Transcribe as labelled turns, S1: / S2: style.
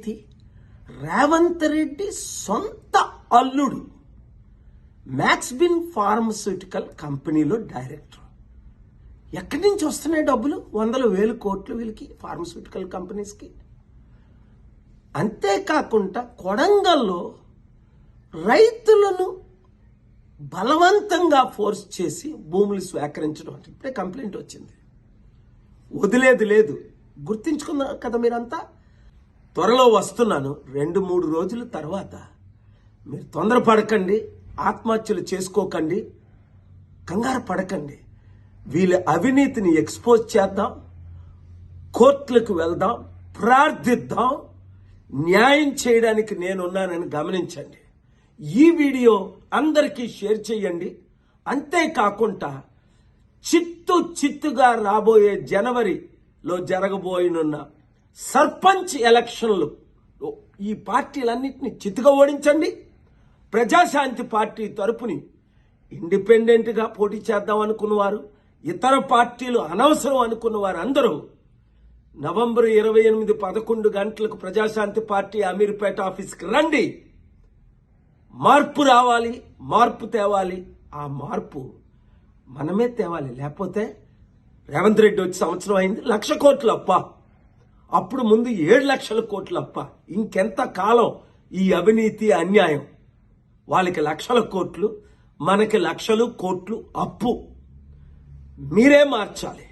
S1: అవినీతి. రేవంత్ రెడ్డి సొంత అల్లుడు మ్యాక్స్బిన్ ఫార్మస్యూటికల్ కంపెనీలో డైరెక్టర్. ఎక్కడి నుంచి వస్తున్నాయి డబ్బులు? 100,000 కోట్లు వీళ్ళకి, ఫార్మస్యూటికల్ కంపెనీస్కి. అంతేకాకుండా కొడంగల్లో రైతులను బలవంతంగా ఫోర్స్ చేసి భూములు స్వీకరించడం అంటే ఇప్పుడే కంప్లైంట్ వచ్చింది. వదిలేది లేదు. గుర్తించుకున్నారు కదా మీరంతా. త్వరలో వస్తున్నాను. 2-3 రోజుల తర్వాత మీరు తొందరపడకండి, ఆత్మహత్యలు చేసుకోకండి, కంగారు పడకండి. వీళ్ళ అవినీతిని ఎక్స్పోజ్ చేద్దాం, కోర్టులకు వెళ్దాం, ప్రార్థిద్దాం. న్యాయం చేయడానికి నేనున్నానని గమనించండి. ఈ వీడియో అందరికీ షేర్ చేయండి. అంతేకాకుండా చిత్తుగా రాబోయే జనవరిలో జరగబోయనున్న సర్పంచ్ ఎలక్షన్లు ఈ పార్టీలన్నింటినీ చిత్తుగా ఓడించండి. ప్రజాశాంతి పార్టీ తరపుని ఇండిపెండెంట్గా పోటీ చేద్దాం అనుకున్నవారు, ఇతర పార్టీలు అనవసరం అనుకున్నవారు అందరూ నవంబర్ 28 11 గంటలకు ప్రజాశాంతి పార్టీ అమీర్పేట ఆఫీస్కి రండి. మార్పు రావాలి, మార్పు తేవాలి. ఆ మార్పు మనమే తేవాలి. లేకపోతే రేవంత్ రెడ్డి వచ్చి సంవత్సరం అయింది, 1,00,000 కోట్లు అప్ప. అప్పుడు ముందు 7 లక్షల కోట్లు అప్ప. ఇంకెంత కాలం ఈ అవినీతి అన్యాయం? వాళ్ళకి 1,00,000 కోట్లు, మనకి 1,00,000 కోట్లు అప్పు. మీరే మార్చాలి.